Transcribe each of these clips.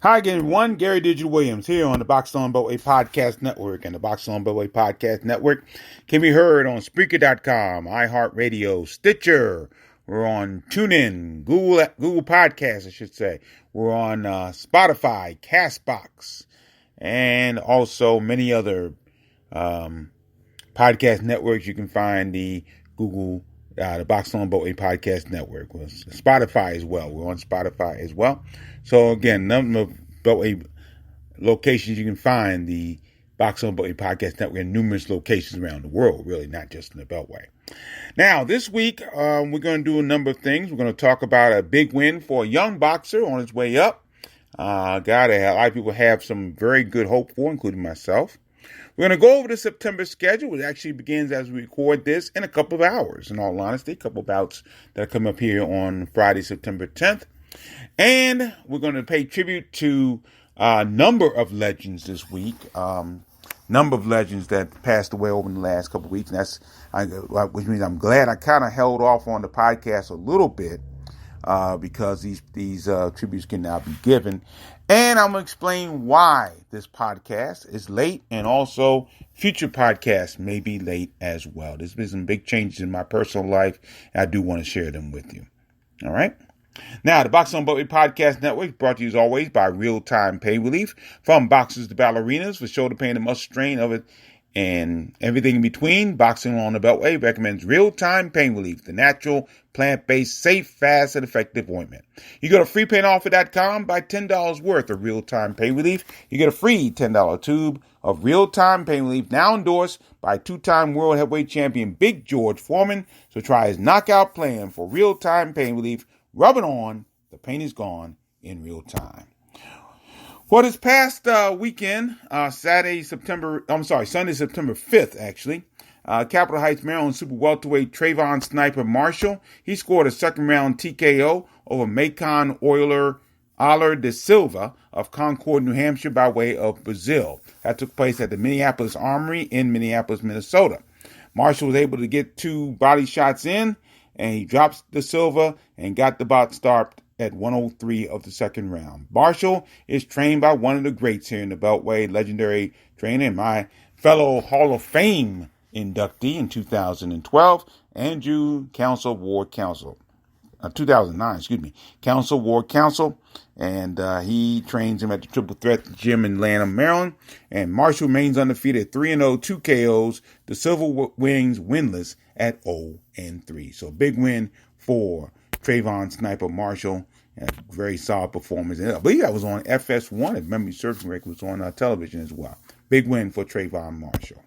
Hi again, everyone. Gary Digital Williams here on the Boxer on Beltway Podcast Network. And the Boxer on Beltway Podcast Network can be heard on Spreaker.com, iHeartRadio, Stitcher. We're on TuneIn, Google Podcasts, I should say. We're on Spotify, Castbox, and also many other podcast networks. You can find the Boxer on Beltway Podcast Network. Spotify as well. We're on Spotify as well. So again, number of Beltway locations you can find the Boxer on Beltway Podcast Network in numerous locations around the world, really, not just in the Beltway. Now, this week, we're going to do a number of things. We're going to talk about a big win for a young boxer on his way up. A guy that a lot of people have some very good hope for, including myself. We're going to go over the September schedule, which actually begins as we record this in a couple of hours, in all honesty. A couple of bouts that come up here on Friday, September 10th. And we're going to pay tribute to a number of legends this week. Number of legends that passed away over the last couple of weeks. And which means I'm glad I kind of held off on the podcast a little bit because these tributes can now be given. And I'm going to explain why this podcast is late, and also future podcasts may be late as well. There's been some big changes in my personal life, and I do want to share them with you. All right? Now, the Boxer on Beltway Podcast Network is brought to you as always by Real-Time Pain Relief. From boxers to ballerinas, for shoulder pain and muscle strain of it and everything in between, Boxing on the Beltway recommends Real-Time Pain Relief, the natural, plant-based, safe, fast, and effective ointment. You go to freepainoffer.com, buy $10 worth of Real-Time Pain Relief. You get a free $10 tube of Real-Time Pain Relief, now endorsed by two-time world heavyweight champion Big George Foreman. So try his knockout plan for Real-Time Pain Relief. Rub it on, the pain is gone in real time. For this past weekend, Sunday, September 5th, actually, Capitol Heights, Maryland super welterweight Trayvon Sniper Marshall, he scored a second round TKO over Macon Oiler de Silva of Concord, New Hampshire by way of Brazil. That took place at the Minneapolis Armory in Minneapolis, Minnesota. Marshall was able to get 2 body shots in, and he drops de Silva and got the bout start at 103 of the second round. Marshall is trained by one of the greats here in the Beltway, legendary trainer, and my fellow Hall of Fame inductee in 2012, Andrew Council Ward Council. 2009, Council Ward Council, and he trains him at the Triple Threat Gym in Lanham, Maryland. And Marshall remains undefeated, 3-0, 2 KOs. The Silver Wings winless at 0-3. So big win for Trayvon Sniper Marshall. And a very solid performance. And I believe that was on FS1, if memory serves me correctly, was on television as well. Big win for Trayvon Marshall.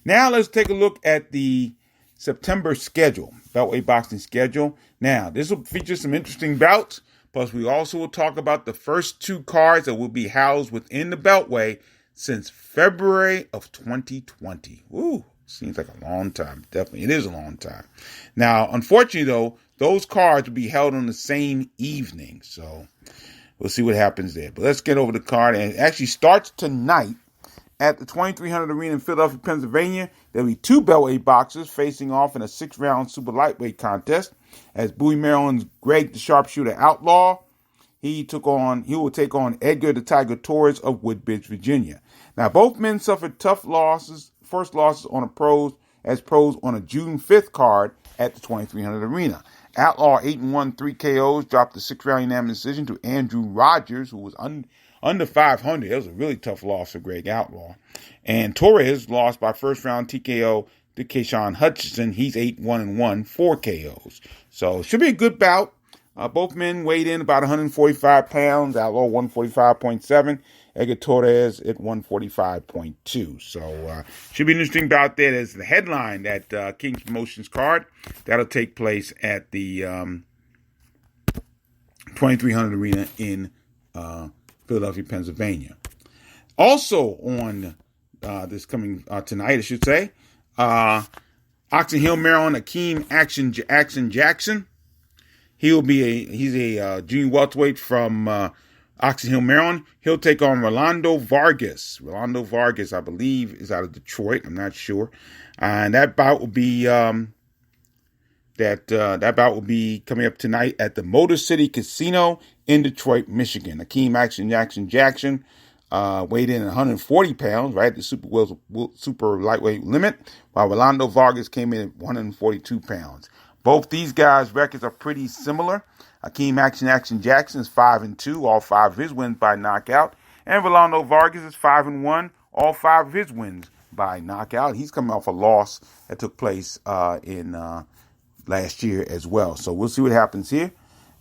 Now let's take a look at the September schedule, Beltway boxing schedule. Now, this will feature some interesting bouts, plus we also will talk about the first 2 cards that will be housed within the Beltway since February of 2020. Ooh, seems like a long time. Definitely, it is a long time. Now, unfortunately, though, those cards will be held on the same evening, so we'll see what happens there. But let's get over the card, and it actually starts tonight at the 2300 Arena in Philadelphia, Pennsylvania. There'll be 2 Beltway boxers facing off in a 6-round super lightweight contest. As Bowie, Maryland's Greg the Sharpshooter Outlaw, he will take on Edgar the Tiger Torres of Woodbridge, Virginia. Now, both men suffered tough losses, first losses on pros on a June 5th card at the 2300 Arena. Outlaw 8-1, 3 KOs, dropped the 6-round unanimous decision to Andrew Rogers, who was under 500. That was a really tough loss for Greg Outlaw. And Torres lost by first round TKO to Keyshawn Hutchinson. He's 8-1-1, 4 KOs. So it should be a good bout. Both men weighed in about 145 pounds. Outlaw 145.7. Edgar Torres at 145.2. So should be an interesting bout there. There's the headline at King's Promotions card. That'll take place at the 2300 Arena in Philadelphia, Pennsylvania. Also on this coming tonight, I should say, Oxon Hill, Maryland, Akeem Action Jackson. He's a junior welterweight from Oxon Hill, Maryland. He'll take on Rolando Vargas. Rolando Vargas, I believe, is out of Detroit. I'm not sure. And that bout will be That bout will be coming up tonight at the Motor City Casino in Detroit, Michigan. Akeem Jackson weighed in at 140 pounds, right, the super lightweight limit, while Rolando Vargas came in at 142 pounds. Both these guys' records are pretty similar. Akeem Jackson is 5-2, all 5 of his wins by knockout, and Rolando Vargas is 5-1, all 5 of his wins by knockout. He's coming off a loss that took place in last year as well. So we'll see what happens here.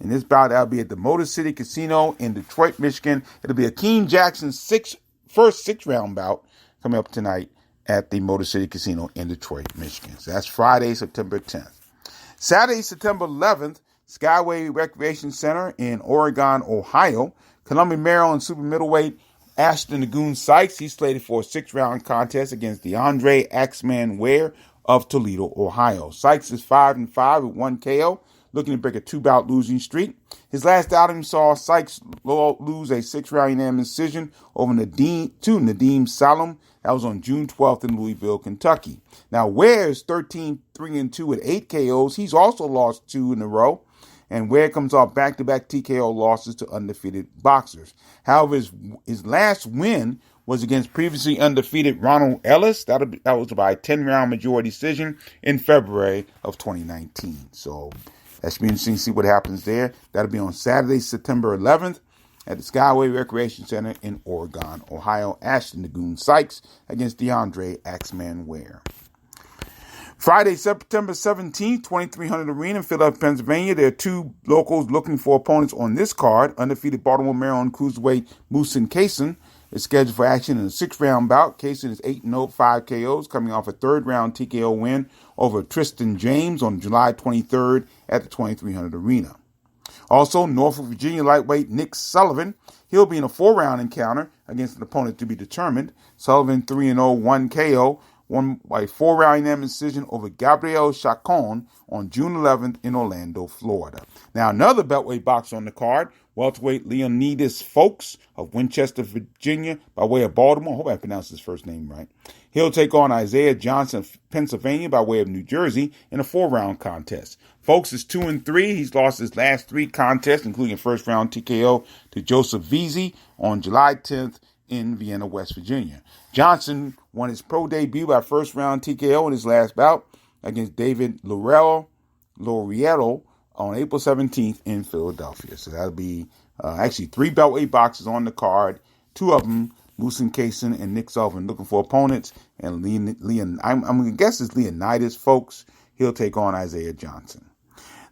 In this bout, that'll be at the Motor City Casino in Detroit, Michigan. It'll be Akeem Jackson's first 6-round bout coming up tonight at the Motor City Casino in Detroit, Michigan. So that's Friday, September 10th. Saturday, September 11th, Skyway Recreation Center in Oregon, Ohio. Columbia, Maryland super middleweight Ashton the Goon Sykes. He's slated for a 6-round contest against DeAndre Axeman Ware of Toledo, Ohio. Sykes is 5-5 with 1 KO, looking to break a 2-bout losing streak. His last outing saw Sykes lose a 6-round unanimous decision over Nadim Salam. That was on June 12th in Louisville, Kentucky. Now, Ware is 13-3-2 with 8 KOs. He's also lost 2 in a row. And Ware comes off back-to-back TKO losses to undefeated boxers. However, his last win was against previously undefeated Ronald Ellis. That was by a 10-round majority decision in February of 2019. So that should be interesting to see what happens there. That'll be on Saturday, September 11th at the Skyway Recreation Center in Oregon, Ohio. Ashton the Goon Sykes against DeAndre Axeman Ware. Friday, September 17th, 2300 Arena in Philadelphia, Pennsylvania. There are 2 locals looking for opponents on this card. Undefeated Baltimore, Maryland cruiserweight Musin Kaysen is scheduled for action in a 6-round bout. Kaysen is 8-0, 5 KOs, coming off a 3rd-round TKO win over Tristan James on July 23rd at the 2300 Arena. Also, Norfolk, Virginia lightweight Nick Sullivan. He'll be in a 4-round encounter against an opponent to be determined. Sullivan 3-0, 1 KO. Won by a 4-round unanimous decision over Gabriel Chacon on June 11th in Orlando, Florida. Now, another Beltway boxer on the card, welterweight Leonidas Folks of Winchester, Virginia, by way of Baltimore. I hope I pronounced his first name right. He'll take on Isaiah Johnson of Pennsylvania by way of New Jersey in a 4-round contest. Folks is 2-3. He's lost his last 3 contests, including a first-round TKO to Joseph Veazey on July 10th in Vienna, West Virginia. Johnson won his pro debut by first-round TKO in his last bout against David Lauriero on April 17th in Philadelphia. So that'll be actually 3 Beltway boxers on the card. 2 of them, Musin Kaysen and Nick Sullivan, looking for opponents. And I'm going to guess it's Leonidas Folks. He'll take on Isaiah Johnson.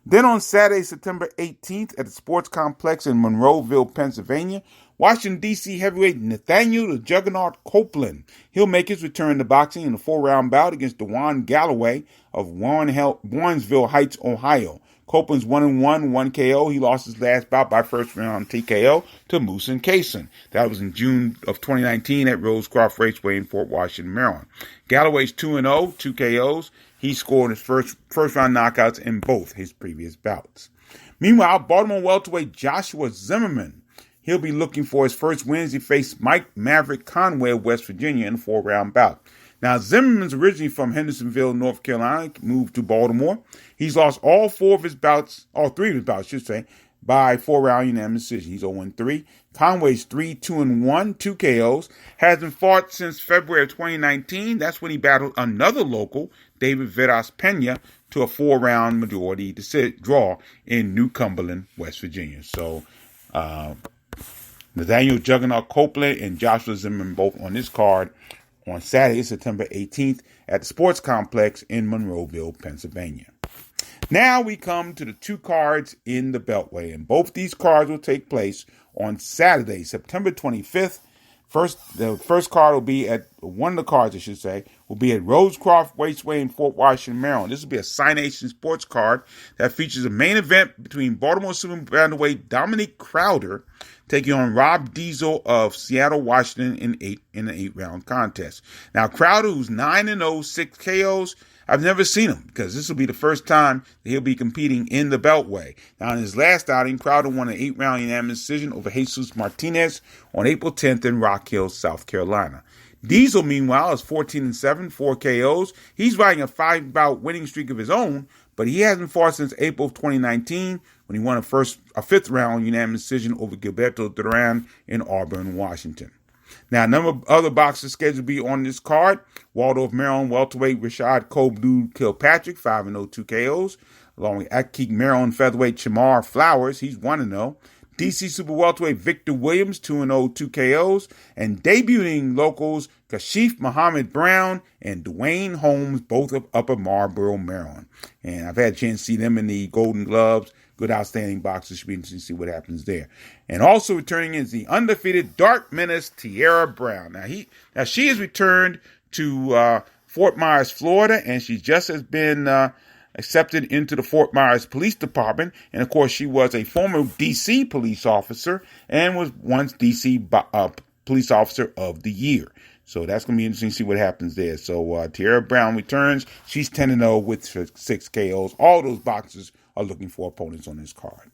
Then on Saturday, September 18th at the Sports Complex in Monroeville, Pennsylvania, Washington, D.C. heavyweight Nathaniel the Juggernaut Copeland. He'll make his return to boxing in a 4-round bout against DeJuan Galloway of Warrensville Heights, Ohio. Copeland's 1-1, 1 KO. He lost his last bout by first-round TKO to Musin Kaysen. That was in June of 2019 at Rosecroft Raceway in Fort Washington, Maryland. Galloway's 2-0, 2 KOs. He scored his first-round knockouts in both his previous bouts. Meanwhile, Baltimore welterweight Joshua Zimmerman. He'll be looking for his first win as he faced Mike Maverick Conway of West Virginia in a 4-round bout. Now, Zimmerman's originally from Hendersonville, North Carolina, moved to Baltimore. He's lost all 3 of his bouts, by 4-round unanimous decision. He's 0-3. Conway's 3-2-1, 2 KOs. Hasn't fought since February of 2019. That's when he battled another local, David Veras Pena, to a 4-round majority draw in New Cumberland, West Virginia. So, Nathaniel Juggernaut Copeland and Joshua Zimmerman both on this card on Saturday, September 18th at the Sports Complex in Monroeville, Pennsylvania. Now we come to the 2 cards in the Beltway, and both these cards will take place on Saturday, September 25th. The first card will be at, one of the cards, I should say, will be at Rosecroft Raceway in Fort Washington, Maryland. This will be a Signation Sports card that features a main event between Baltimore super bantamweight Dominic Crowder taking on Rob Diesel of Seattle, Washington in an 8-round contest. Now, Crowder, who's 9-0, 6 KOs, I've never seen him because this will be the first time that he'll be competing in the Beltway. Now, in his last outing, Crowder won an 8-round unanimous decision over Jesus Martinez on April 10th in Rock Hill, South Carolina. Diesel, meanwhile, is 14-7, 4 KOs. He's riding a 5-bout winning streak of his own, but he hasn't fought since April of 2019 when he won a fifth round unanimous decision over Gilberto Duran in Auburn, Washington. Now, a number of other boxers scheduled to be on this card. Waldo of Maryland welterweight Rashad Cold Blue Kilpatrick, 5-0, 2 KOs. Along with Akik Maryland featherweight Chamar Flowers, he's 1-0. DC Super welterweight Victor Williams, 2-0, 2 KOs. And debuting locals Kashif Muhammad Brown and Dwayne Holmes, both of Upper Marlboro, Maryland. And I've had a chance to see them in the Golden Gloves. Good, outstanding boxers. Should be interesting to see what happens there. And also returning is the undefeated Dark Menace Tierra Brown. Now she has returned to Fort Myers, Florida, and she just has been accepted into the Fort Myers Police Department. And of course, she was a former DC police officer and was once DC Police Officer of the Year. So that's going to be interesting to see what happens there. So Tierra Brown returns. She's 10-0 with 6 KOs. All those boxers are looking for opponents on this card.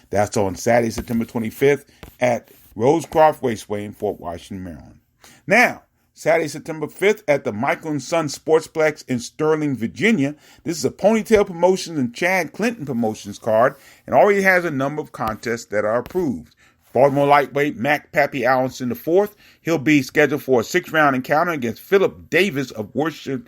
That's on Saturday, September 25th at Rosecroft Raceway in Fort Washington, Maryland. Now, Saturday, September 5th at the Michael & Son Sportsplex in Sterling, Virginia. This is a Ponytail Promotions and Chad Clinton Promotions card and already has a number of contests that are approved. Baltimore lightweight Mac Pappy Allison IV. He'll be scheduled for a 6-round encounter against Philip Davis of Worcester,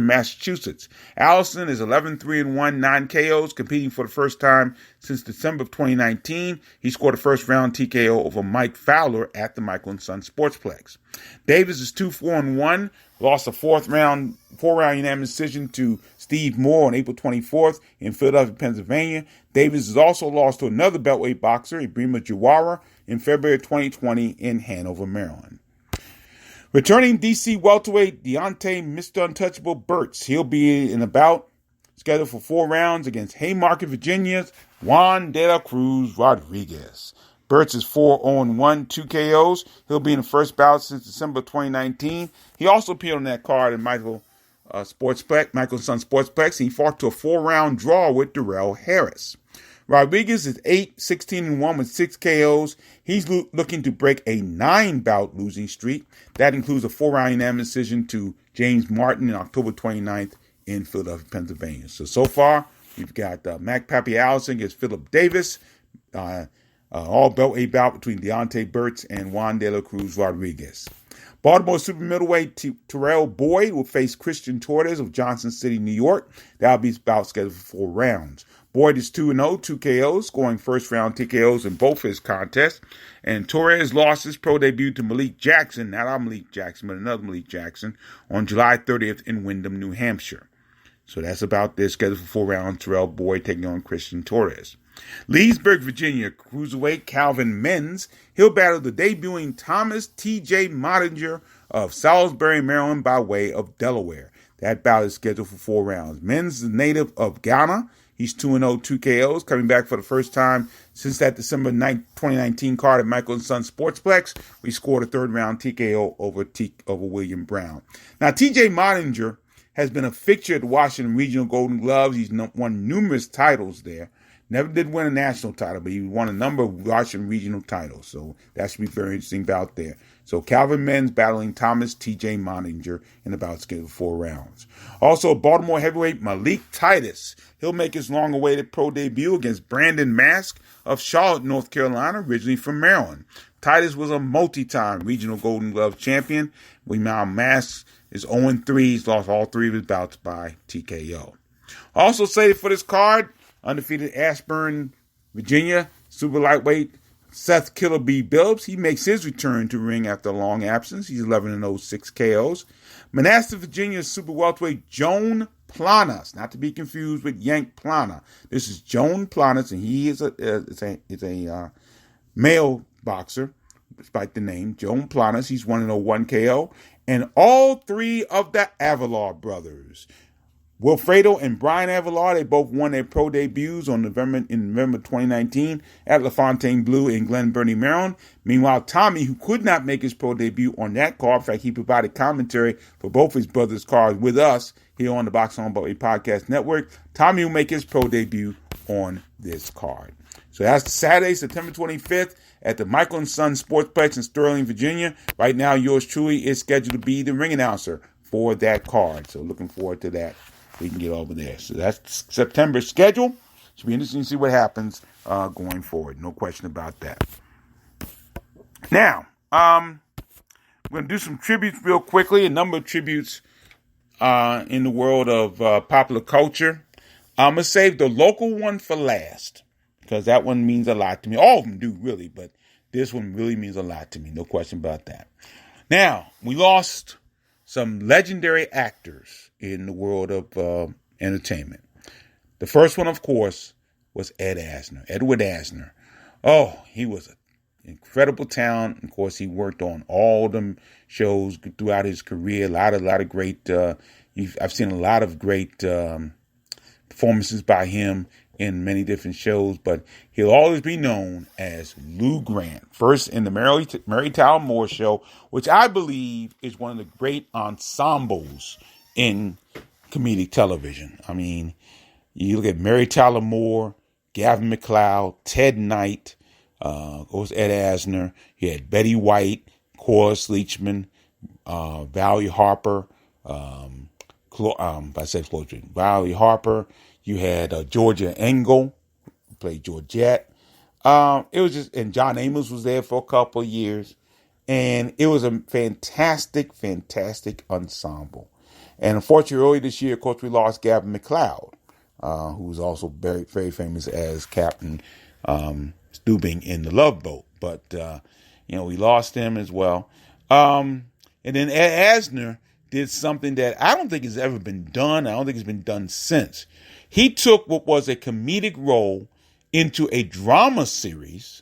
Massachusetts. Allison is 11-3-1, 9 KOs, competing for the first time since December of 2019. He scored a first-round TKO over Mike Fowler at the Michael & Son Sportsplex. Davis is 2-4-1, lost a four-round unanimous decision to Steve Moore on April 24th in Philadelphia, Pennsylvania. Davis has also lost to another Beltway boxer, Ibrahima Jawara, in February 2020 in Hanover, Maryland. Returning DC welterweight Deontay Mr. Untouchable Burts. He'll be in a bout scheduled for 4 rounds against Haymarket, Virginia's Juan de la Cruz Rodriguez. Burts is 4-0-1, 2 KOs. He'll be in the first bout since December 2019. He also appeared on that card in Michael & Son Sportsplex. He fought to a 4-round draw with Darrell Harris. Rodriguez is 8-16-1 with 6 KOs. He's looking to break a 9-bout losing streak. That includes a 4-round unanimous decision to James Martin on October 29th in Philadelphia, Pennsylvania. So far, we've got Mac Pappy Allison against Philip Davis. All Beltway bout between Deontay Burts and Juan de la Cruz Rodriguez. Baltimore super middleweight Terrell Boyd will face Christian Torres of Johnson City, New York. That'll be bout scheduled for 4 rounds. Boyd is 2-0, 2 KOs, scoring first-round TKOs in both his contests. And Torres lost his pro debut to Malik Jackson, not our Malik Jackson, but another Malik Jackson, on July 30th in Windham, New Hampshire. So that's about this, scheduled for 4 rounds. Terrell Boyd taking on Christian Torres. Leesburg, Virginia, cruiserweight Calvin Menz. He'll battle the debuting Thomas T.J. Mottinger of Salisbury, Maryland, by way of Delaware. That bout is scheduled for 4 rounds. Menz is a native of Ghana. He's 2-0, 2 KOs, coming back for the first time since that December 2019 card at Michael & Son Sportsplex. We scored a 3rd-round TKO over William Brown. Now, T.J. Mottinger has been a fixture at the Washington Regional Golden Gloves. He's won numerous titles there. Never did win a national title, but he won a number of Washington regional titles. So that should be very interesting bout there. So Calvin Menz battling Thomas T.J. Mottinger in the bout scheduled 4 rounds. Also, Baltimore heavyweight Malik Titus. He'll make his long-awaited pro debut against Brandon Mask of Charlotte, North Carolina, originally from Maryland. Titus was a multi-time regional Golden Glove champion. Meanwhile, Mask is 0-3. He's lost all 3 of his bouts by TKO. Also slated for this card, undefeated Ashburn, Virginia, super lightweight Seth Killer B. Billups. He makes his return to ring after a long absence. He's 11-0, 6 KOs. Manassas, Virginia, super welterweight Joan Planas, not to be confused with Yank Plana. This is Joan Planas, and he is a male boxer, despite the name, Joan Planas. He's 1-0, 1 KO. And all 3 of the Avalar brothers, Wilfredo and Brian Avalar, they both won their pro debuts in November 2019 at LaFontaine Blue in Glen Burnie, Maryland. Meanwhile, Tommy, who could not make his pro debut on that card, in fact, he provided commentary for both his brothers' cards with us here on the Boxing on Beltway Podcast Network. Tommy will make his pro debut on this card. So that's Saturday, September 25th at the Michael & Son Sportsplex in Sterling, Virginia. Right now, yours truly is scheduled to be the ring announcer for that card. So looking forward to that we can get over there. So that's September's schedule. Should be interesting to see what happens going forward. No question about that. Now, I'm going to do some tributes real quickly. A number of tributes in the world of popular culture. I'm going to save the local one for last because that one means a lot to me. All of them do, really, but this one really means a lot to me. No question about that. Now, we lost some legendary actors in the world of entertainment. The first one, of course, was Edward Asner. Oh, he was an incredible talent. Of course, he worked on all them shows throughout his career. A lot of great. I've seen a lot of great performances by him in many different shows, but he'll always be known as Lou Grant. First in the Mary Tyler Moore Show, which I believe is one of the great ensembles in comedic television. I mean, you look at Mary Tyler Moore, Gavin MacLeod, Ted Knight, of course, Ed Asner. You had Betty White, Cora Leachman, Valerie Harper. Valerie Harper. You had Georgia Engel, who played Georgette. It was just, and John Amos was there for a couple of years, and it was a fantastic ensemble. And unfortunately, early this year, of course, we lost Gavin MacLeod, who was also very, very famous as Captain Stubing in The Love Boat. But we lost him as well. And then Ed Asner did something that I don't think has ever been done. I don't think it's been done since. He took what was a comedic role into a drama series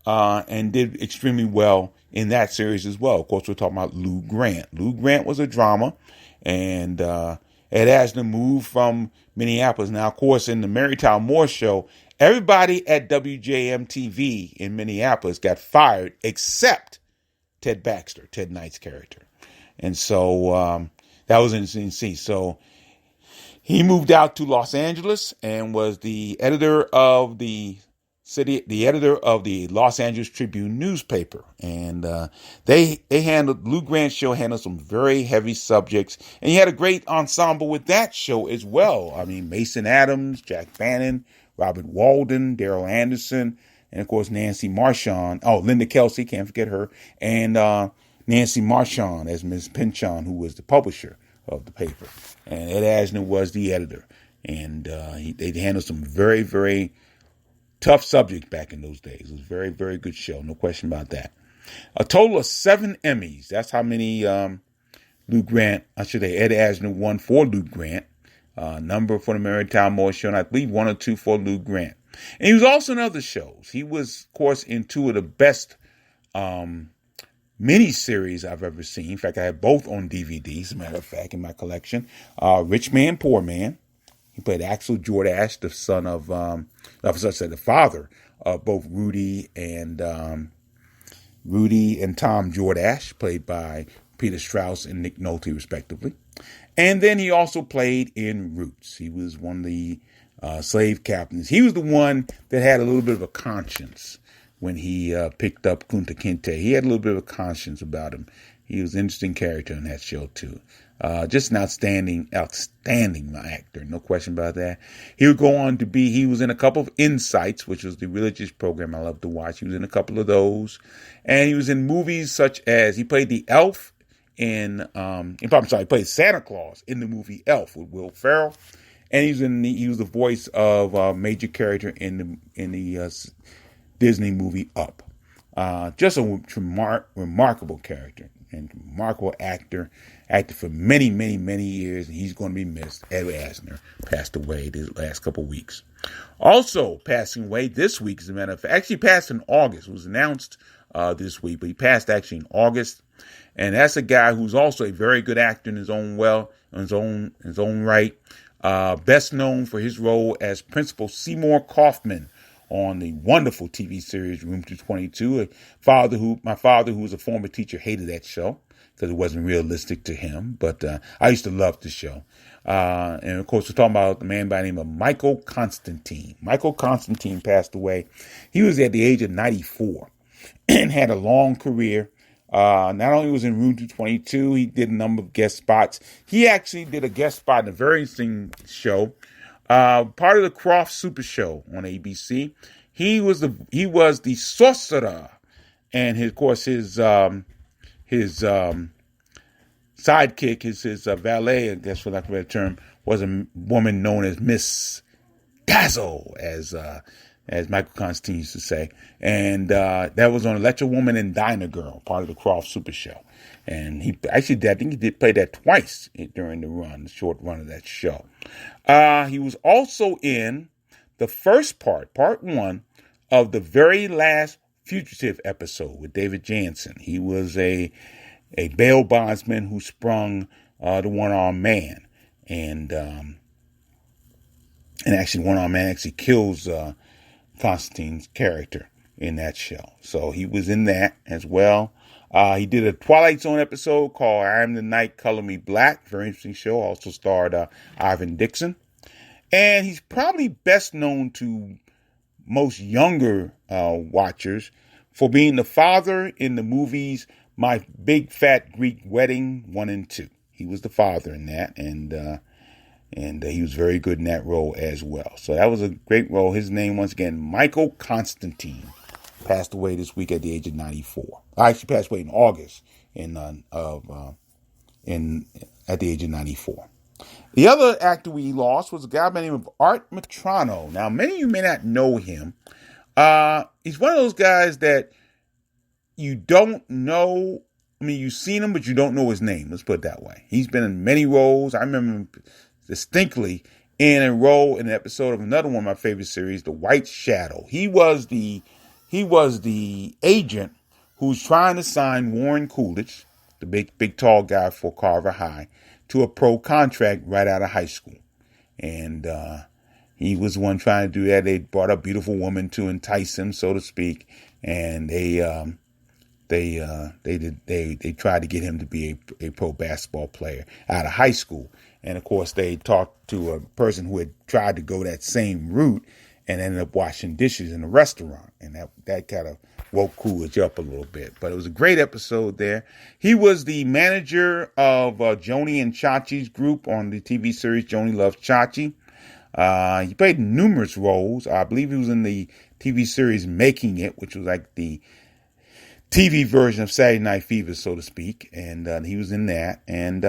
and did extremely well in that series as well. Of course, we're talking about Lou Grant. Lou Grant was a drama, and Ed Asner moved from Minneapolis. Now, of course, in the Mary Tyler Moore Show, everybody at WJM-TV in Minneapolis got fired except Ted Baxter, Ted Knight's character. And so that was interesting to see. So he moved out to Los Angeles and was the editor of the Los Angeles Tribune newspaper. And Lou Grant's show handled some very heavy subjects. And he had a great ensemble with that show as well. I mean, Mason Adams, Jack Bannon, Robert Walden, Daryl Anderson, and of course, Nancy Marchand. Oh, Linda Kelsey, can't forget her. And Nancy Marchand as Ms. Pinchon, who was the publisher of the paper. And Ed Asner was the editor. And they handled some very, very tough subjects back in those days. It was a very, very good show. No question about that. A total of 7 Emmys. That's how many Ed Asner won for Lou Grant. Number for the Mary Tyler Moore Show, and I believe 1 or 2 for Lou Grant. And he was also in other shows. He was, of course, in 2 of the best miniseries I've ever seen. In fact, I have both on DVD, as a matter of fact, in my collection. Rich Man, Poor Man. He played Axel Jordache, the son of, the father of both Rudy and Tom Jordache, played by Peter Strauss and Nick Nolte, respectively. And then he also played in Roots. He was one of the slave captains. He was the one that had a little bit of a conscience when he picked up Kunta Kinte. He had a little bit of a conscience about him. He was an interesting character in that show, too. Just an outstanding actor. No question about that. He would go on to he was in a couple of Insights, which was the religious program I love to watch. He was in a couple of those. And he was in movies such as, he played the elf he played Santa Claus in the movie Elf with Will Ferrell. And he was the voice of a major character in the Disney movie Up. Just a remarkable character and remarkable actor. Acted for many, many, many years, and he's going to be missed. Ed Asner passed away the last couple of weeks. Also passing away this week, as a matter of fact, actually passed in August. It was announced this week, but he passed actually in August. And that's a guy who's also a very good actor in his own right. Best known for his role as Principal Seymour Kaufman on the wonderful TV series Room 222. My father, who was a former teacher, hated that show because it wasn't realistic to him. But I used to love the show. And of course, we're talking about the man by the name of Michael Constantine. Michael Constantine passed away. He was at the age of 94 and had a long career. Not only was in Room 222, he did a number of guest spots. He actually did a guest spot in a very interesting show, part of the Croft Super Show on ABC. He was the sorcerer, and his sidekick, his valet, I guess for lack of a better term, was a woman known as Miss Dazzle, as Michael Constantine used to say. And that was on Electra Woman and Diner Girl, part of the Croft Super Show. And he actually I think he did play that twice during the short run of that show. He was also in the first part 1, of the very last Fugitive episode with David Jansen. He was a bail bondsman who sprung the one-armed man. And actually, one-armed man actually kills Constantine's character in that show. So he was in that as well. He did a Twilight Zone episode called I Am the Night, Color Me Black. Very interesting show. Also starred Ivan Dixon. And he's probably best known to most younger watchers for being the father in the movies My Big Fat Greek Wedding 1 and 2. He was the father in that, and he was very good in that role as well. So that was a great role. His name, once again, Michael Constantine, passed away this week at the age of 94. Actually passed away in August at the age of 94. The other actor we lost was a guy by the name of Art Metrano. Now, many of you may not know him. He's one of those guys that you don't know. I mean, you've seen him, but you don't know his name. Let's put it that way. He's been in many roles. I remember him distinctly in a role in an episode of another one of my favorite series, The White Shadow. He was the agent who's trying to sign Warren Coolidge, the big tall guy for Carver High, to a pro contract right out of high school. And he was the one trying to do that. They brought a beautiful woman to entice him, so to speak, and they tried to get him to be a pro basketball player out of high school. And of course, they talked to a person who had tried to go that same route and ended up washing dishes in a restaurant. And that kind of woke Coolidge up a little bit. But it was a great episode there. He was the manager of Joni and Chachi's group on the TV series Joni Loves Chachi. He played numerous roles. I believe he was in the TV series Making It, which was like the TV version of Saturday Night Fever, so to speak. And he was in that. And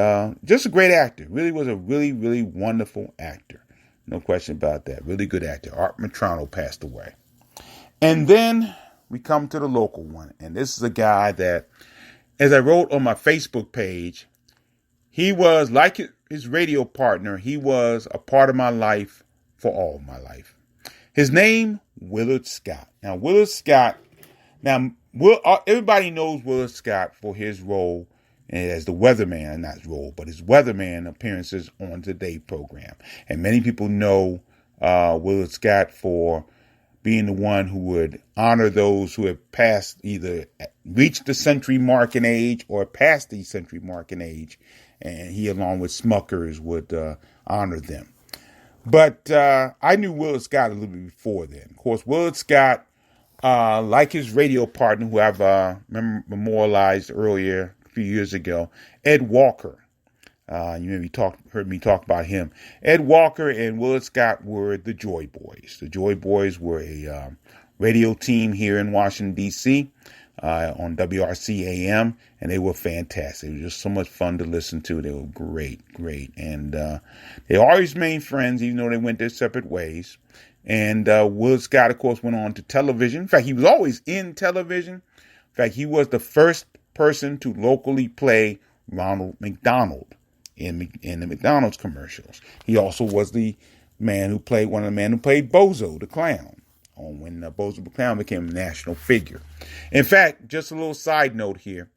just a great actor. Really was a really, really wonderful actor. No question about that. Really good actor. Art Metrano passed away. And then we come to the local one. And this is a guy that, as I wrote on my Facebook page, he was like his radio partner. He was a part of my life for all of my life. His name, Willard Scott. Now, Willard Scott, everybody knows Willard Scott for his role as the weatherman, not his role, but his weatherman appearances on Today program. And many people know Willard Scott for being the one who would honor those who have passed, either reached the century mark in age or past the century mark in age. And he, along with Smuckers, would honor them. But I knew Willard Scott a little bit before then. Of course, Willard Scott, like his radio partner, who I've memorialized earlier, a few years ago, Ed Walker. You maybe heard me talk about him. Ed Walker and Willard Scott were the Joy Boys. The Joy Boys were a radio team here in Washington, D.C., on WRC AM, and they were fantastic. It was just so much fun to listen to. They were great. And they always remained friends, even though they went their separate ways. And Willard Scott, of course, went on to television. In fact, he was always in television. In fact, he was the first person to locally play Ronald McDonald in the McDonald's commercials. He also was the man who played Bozo the Clown when Bozo the Clown became a national figure. In fact, just a little side note here.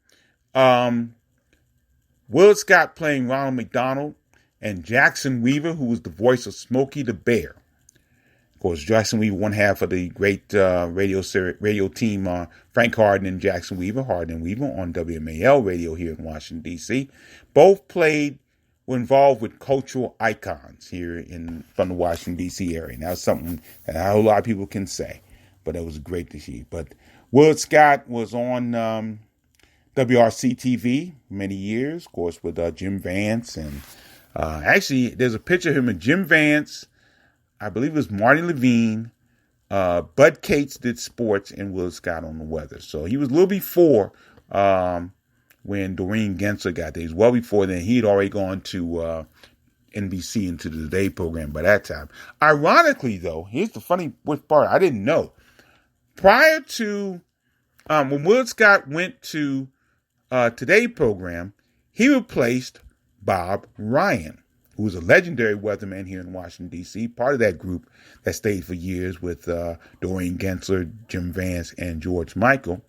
Willard Scott playing Ronald McDonald and Jackson Weaver, who was the voice of Smokey the Bear. Of course, Jackson Weaver, one half of the great radio team, Frank Harden and Jackson Weaver, Harden and Weaver on WMAL radio here in Washington, D.C. Both were involved with cultural icons here from the Washington, D.C. area. And that was something that a whole lot of people can say, but it was great to see. But Willard Scott was on WRC TV many years, of course, with Jim Vance. And actually, there's a picture of him and Jim Vance. I believe it was Marty Levine. Bud Cates did sports and Will Scott on the weather. So he was a little before when Doreen Gensler got there. He was well before then. He had already gone to NBC into the Today program by that time. Ironically, though, here's the funny part. I didn't know. Prior to when Will Scott went to Today program, he replaced Bob Ryan, who was a legendary weatherman here in Washington, D.C., part of that group that stayed for years with Doreen Gensler, Jim Vance, and George Michael.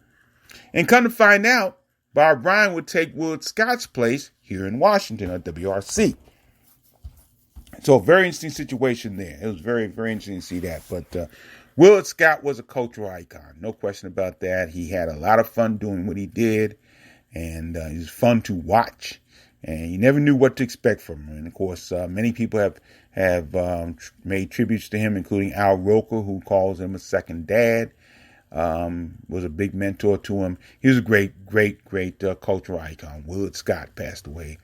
And come to find out, Bob Ryan would take Will Scott's place here in Washington at WRC. So a very interesting situation there. It was very, very interesting to see that. But Will Scott was a cultural icon. No question about that. He had a lot of fun doing what he did. And he was fun to watch. And you never knew what to expect from him. And, of course, many people have made tributes to him, including Al Roker, who calls him a second dad. Was a big mentor to him. He was a great cultural icon. Willard Scott passed away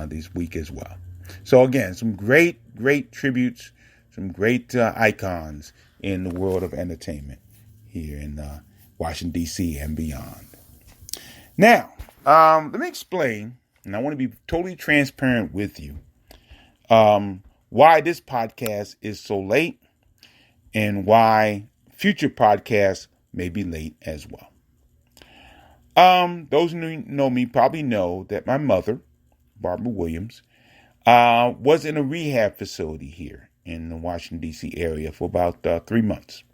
this week as well. So again, some great tributes, some great icons in the world of entertainment here in Washington, D.C. and beyond. Now, let me explain, and I want to be totally transparent with you, why this podcast is so late and why future podcasts may be late as well. Those who know me probably know that my mother, Barbara Williams, was in a rehab facility here in the Washington, D.C. area for about 3 months.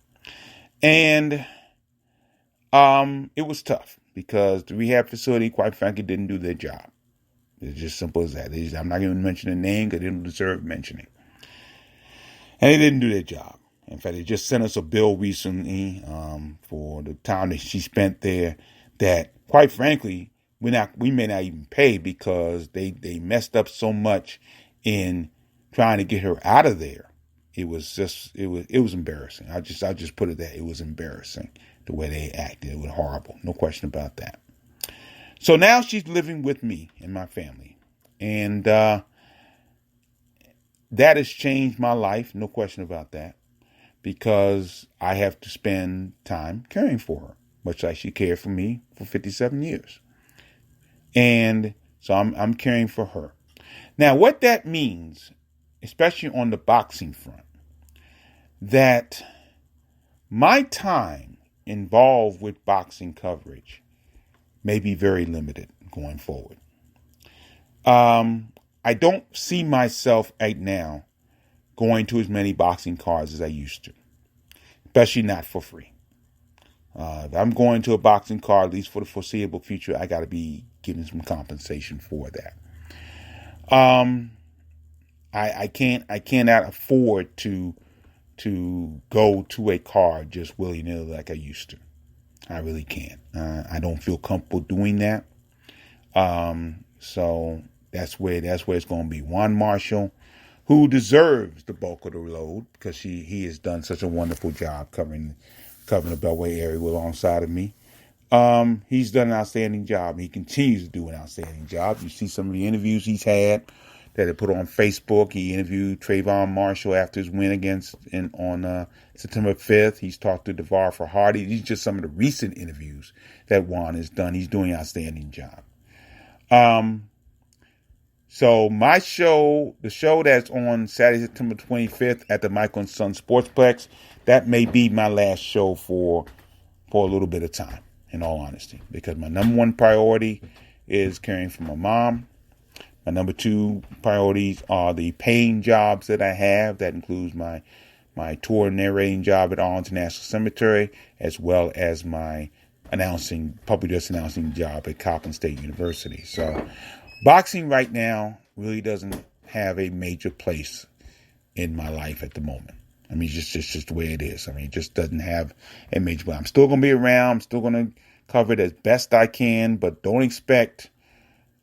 And it was tough because the rehab facility, quite frankly, didn't do their job. It's just simple as that. I'm not going to mention a name because they didn't deserve mentioning. And they didn't do their job. In fact, they just sent us a bill recently for the time that she spent there that, quite frankly, we may not even pay because they messed up so much in trying to get her out of there. It was embarrassing. I'll just put it that it was embarrassing the way they acted. It was horrible. No question about that. So now she's living with me and my family. And that has changed my life. No question about that. Because I have to spend time caring for her, much like she cared for me for 57 years. And so I'm caring for her. Now, what that means, especially on the boxing front, that my time involved with boxing coverage may be very limited going forward. I don't see myself right now going to as many boxing cards as I used to, especially not for free. If I'm going to a boxing card, at least for the foreseeable future, I got to be getting some compensation for that. I cannot afford to go to a card just willy-nilly like I used to. I really can't. I don't feel comfortable doing that. So that's where it's going to be. Juan Marshall, who deserves the bulk of the load because he has done such a wonderful job covering the Beltway area alongside of me. He's done an outstanding job. He continues to do an outstanding job. You see some of the interviews he's had that he put on Facebook. He interviewed Trayvon Marshall after his win on September 5th. He's talked to DeVar for Hardy. These are just some of the recent interviews that Juan has done. He's doing an outstanding job. So my show, the show that's on Saturday, September 25th at the Michael and Son Sportsplex, that may be my last show for a little bit of time, in all honesty, because my number one priority is caring for my mom. My number two priorities are the paying jobs that I have. That includes my tour narrating job at Arlington National Cemetery, as well as my public address announcing job at Coppin State University. So boxing right now really doesn't have a major place in my life at the moment. I mean, it's just the way it is. I mean, it just doesn't have a major place. I'm still going to be around. I'm still going to cover it as best I can, but don't expect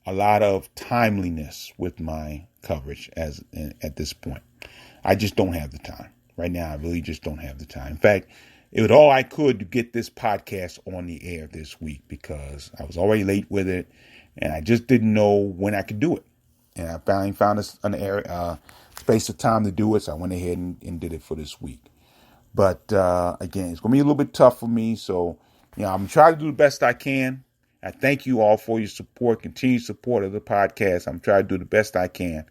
a lot of timeliness with my coverage at this point. I just don't have the time. Right now, I really just don't have the time. In fact, it was all I could to get this podcast on the air this week because I was already late with it and I just didn't know when I could do it. And I finally found an area, space of time to do it, so I went ahead and did it for this week. But again, it's going to be a little bit tough for me, so I'm trying to do the best I can. I thank you all for your support, continued support of the podcast. I'm trying to do the best I can.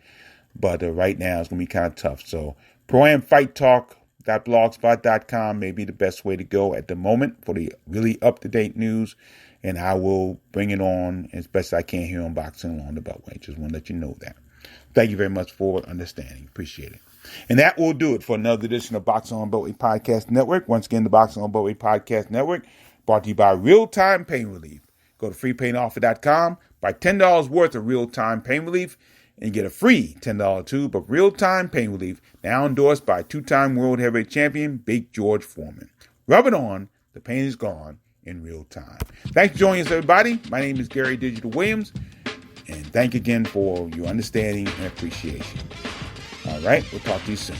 But right now, it's going to be kind of tough. So, Pro-Am Fight Talk.blogspot.com may be the best way to go at the moment for the really up-to-date news. And I will bring it on as best I can here on Boxing Along the Beltway. Just want to let you know that. Thank you very much for understanding. Appreciate it. And that will do it for another edition of Boxing on Beltway Podcast Network. Once again, the Boxing on Beltway Podcast Network brought to you by Real Time Pain Relief. Go to freepainoffer.com, buy $10 worth of real-time pain relief, and get a free $10 tube of real-time pain relief, now endorsed by two-time world heavyweight champion Big George Foreman. Rub it on, the pain is gone in real time. Thanks for joining us, everybody. My name is Gary Digital Williams, and thank you again for your understanding and appreciation. All right, we'll talk to you soon.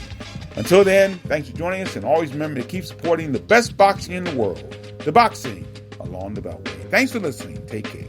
Until then, thanks for joining us, and always remember to keep supporting the best boxing in the world, the boxing along the Beltway. Thanks for listening. Take care.